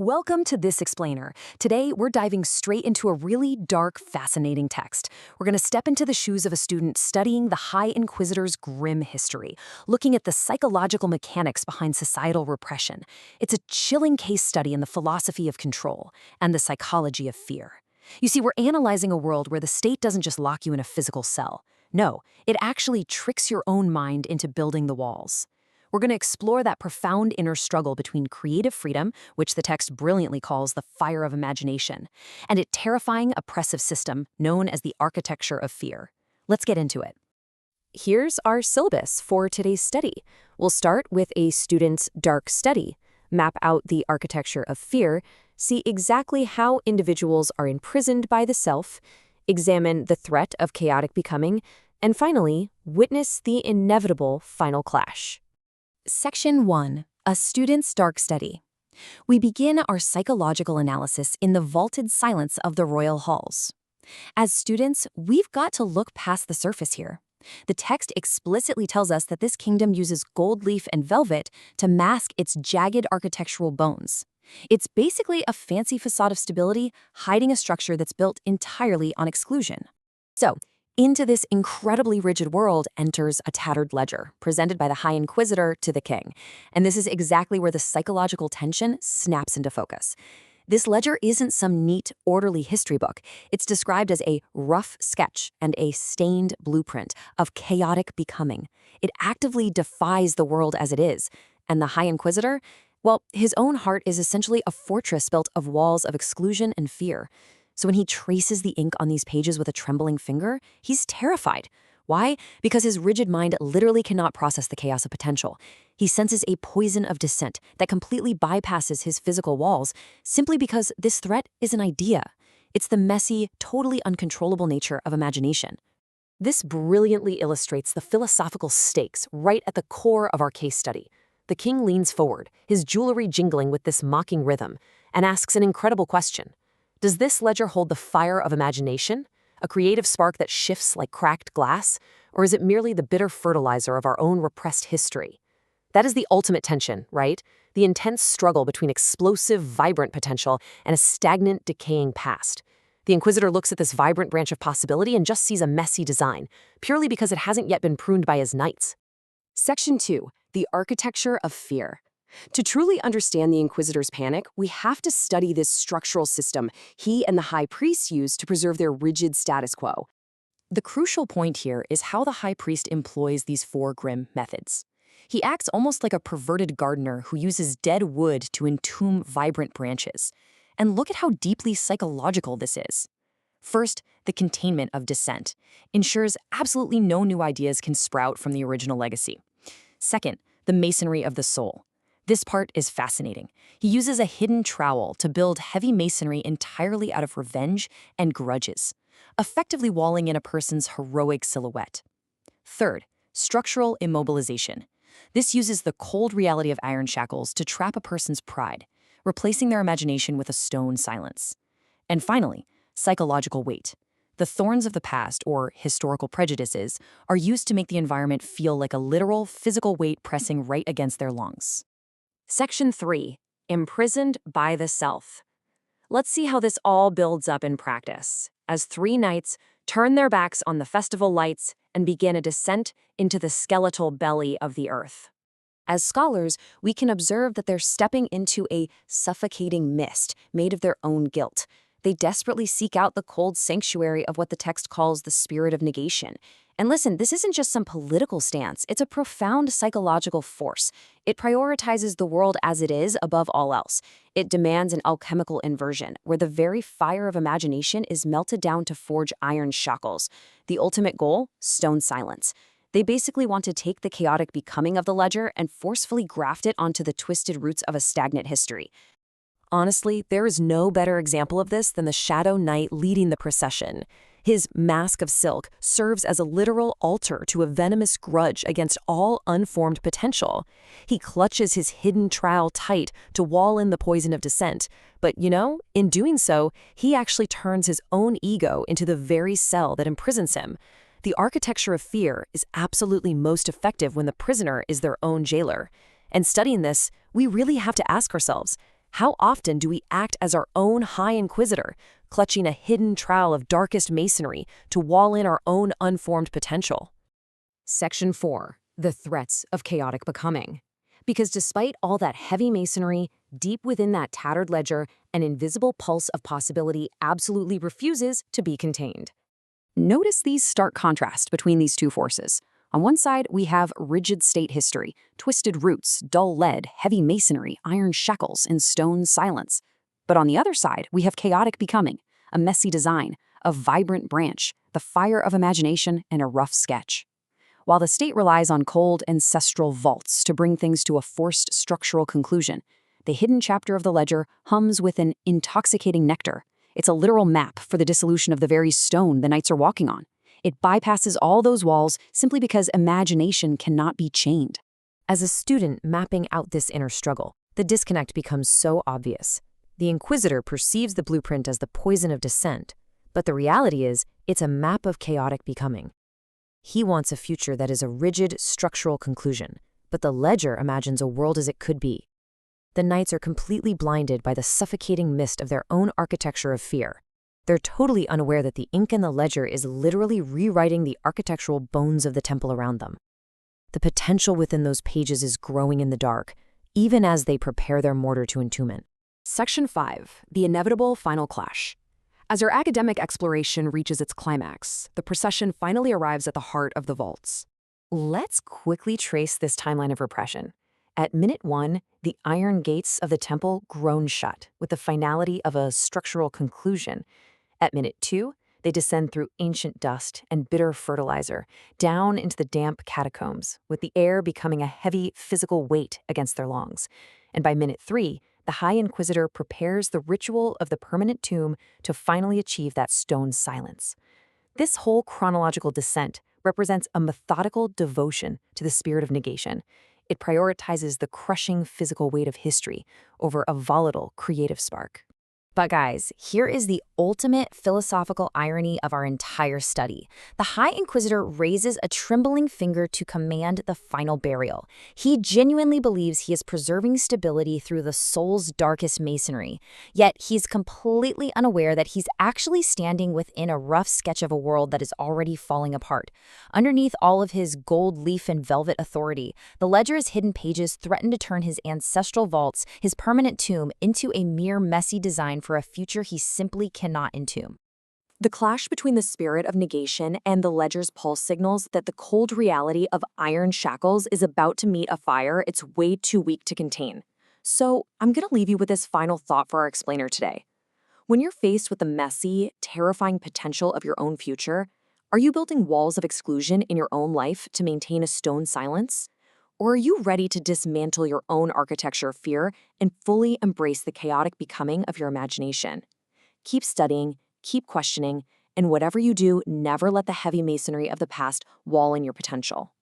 Welcome to This Explainer. Today, we're diving straight into a really dark, fascinating text. We're going to step into the shoes of a student studying the High Inquisitor's grim history, looking at the psychological mechanics behind societal repression. It's a chilling case study in the philosophy of control and the psychology of fear. You see, we're analyzing a world where the state doesn't just lock you in a physical cell. No, it actually tricks your own mind into building the walls. We're going to explore that profound inner struggle between creative freedom, which the text brilliantly calls the fire of imagination, and a terrifying oppressive system known as the architecture of fear. Let's get into it. Here's our syllabus for today's study. We'll start with a student's dark study, map out the architecture of fear, see exactly how individuals are imprisoned by the self, examine the threat of chaotic becoming, and finally, witness the inevitable final clash. Section 1. A Student's Dark Study. We begin our psychological analysis in the vaulted silence of the royal halls. As students, we've got to look past the surface here. The text explicitly tells us that this kingdom uses gold leaf and velvet to mask its jagged architectural bones. It's basically a fancy facade of stability, hiding a structure that's built entirely on exclusion. So, into this incredibly rigid world enters a tattered ledger, presented by the High Inquisitor to the king. And this is exactly where the psychological tension snaps into focus. This ledger isn't some neat, orderly history book. It's described as a rough sketch and a stained blueprint of chaotic becoming. It actively defies the world as it is. And the High Inquisitor? Well, his own heart is essentially a fortress built of walls of exclusion and fear. So when he traces the ink on these pages with a trembling finger, he's terrified. Why? Because his rigid mind literally cannot process the chaos of potential. He senses a poison of dissent that completely bypasses his physical walls simply because this threat is an idea. It's the messy, totally uncontrollable nature of imagination. This brilliantly illustrates the philosophical stakes right at the core of our case study. The king leans forward, his jewelry jingling with this mocking rhythm, and asks an incredible question. Does this ledger hold the fire of imagination, a creative spark that shifts like cracked glass, or is it merely the bitter fertilizer of our own repressed history? That is the ultimate tension, right? The intense struggle between explosive, vibrant potential and a stagnant, decaying past. The Inquisitor looks at this vibrant branch of possibility and just sees a messy design, purely because it hasn't yet been pruned by his knights. Section 2. The Architecture of Fear. To truly understand the Inquisitor's panic, we have to study this structural system he and the High Priest use to preserve their rigid status quo. The crucial point here is how the High Priest employs these four grim methods. He acts almost like a perverted gardener who uses dead wood to entomb vibrant branches. And look at how deeply psychological this is. First, the containment of dissent ensures absolutely no new ideas can sprout from the original legacy. Second, the masonry of the soul. This part is fascinating. He uses a hidden trowel to build heavy masonry entirely out of revenge and grudges, effectively walling in a person's heroic silhouette. Third, structural immobilization. This uses the cold reality of iron shackles to trap a person's pride, replacing their imagination with a stone silence. And finally, psychological weight. The thorns of the past, or historical prejudices, are used to make the environment feel like a literal physical weight pressing right against their lungs. Section 3. Imprisoned by the Self. Let's see how this all builds up in practice, as three knights turn their backs on the festival lights and begin a descent into the skeletal belly of the earth. As scholars, we can observe that they're stepping into a suffocating mist made of their own guilt. They desperately seek out the cold sanctuary of what the text calls the spirit of negation. And listen, this isn't just some political stance, it's a profound psychological force. It prioritizes the world as it is above all else. It demands an alchemical inversion, where the very fire of imagination is melted down to forge iron shackles. The ultimate goal? Stone silence. They basically want to take the chaotic becoming of the ledger and forcefully graft it onto the twisted roots of a stagnant history. Honestly, there is no better example of this than the Shadow Knight leading the procession. His mask of silk serves as a literal altar to a venomous grudge against all unformed potential. He clutches his hidden trowel tight to wall in the poison of dissent, but in doing so, he actually turns his own ego into the very cell that imprisons him. The architecture of fear is absolutely most effective when the prisoner is their own jailer. And studying this, we really have to ask ourselves, How often do we act as our own High Inquisitor, clutching a hidden trowel of darkest masonry to wall in our own unformed potential? Section 4. The threats of chaotic becoming. Because despite all that heavy masonry, deep within that tattered ledger, an invisible pulse of possibility absolutely refuses to be contained. Notice the stark contrast between these two forces. On one side, we have rigid state history, twisted roots, dull lead, heavy masonry, iron shackles, and stone silence. But on the other side, we have chaotic becoming, a messy design, a vibrant branch, the fire of imagination, and a rough sketch. While the state relies on cold, ancestral vaults to bring things to a forced structural conclusion, the hidden chapter of the ledger hums with an intoxicating nectar. It's a literal map for the dissolution of the very stone the knights are walking on. It bypasses all those walls simply because imagination cannot be chained. As a student mapping out this inner struggle, the disconnect becomes so obvious. The Inquisitor perceives the blueprint as the poison of dissent, but the reality is, it's a map of chaotic becoming. He wants a future that is a rigid, structural conclusion, but the ledger imagines a world as it could be. The knights are completely blinded by the suffocating mist of their own architecture of fear. They're totally unaware that the ink in the ledger is literally rewriting the architectural bones of the temple around them. The potential within those pages is growing in the dark, even as they prepare their mortar to entombment. Section 5. The inevitable final clash. As our academic exploration reaches its climax, the procession finally arrives at the heart of the vaults. Let's quickly trace this timeline of repression. At minute 1, the iron gates of the temple groan shut, with the finality of a structural conclusion. At minute 2, they descend through ancient dust and bitter fertilizer, down into the damp catacombs, with the air becoming a heavy physical weight against their lungs. And by minute 3, the High Inquisitor prepares the ritual of the permanent tomb to finally achieve that stone silence. This whole chronological descent represents a methodical devotion to the spirit of negation. It prioritizes the crushing physical weight of history over a volatile creative spark. But guys, here is the ultimate philosophical irony of our entire study. The High Inquisitor raises a trembling finger to command the final burial. He genuinely believes he is preserving stability through the soul's darkest masonry. Yet he's completely unaware that he's actually standing within a rough sketch of a world that is already falling apart. Underneath all of his gold leaf and velvet authority, the ledger's hidden pages threaten to turn his ancestral vaults, his permanent tomb, into a mere messy design for a future he simply cannot entomb. The clash between the spirit of negation and the ledger's pulse signals that the cold reality of iron shackles is about to meet a fire it's way too weak to contain. So I'm going to leave you with this final thought for our explainer today. When you're faced with the messy, terrifying potential of your own future, are you building walls of exclusion in your own life to maintain a stone silence? Or are you ready to dismantle your own architecture of fear and fully embrace the chaotic becoming of your imagination? Keep studying, keep questioning, and whatever you do, never let the heavy masonry of the past wall in your potential.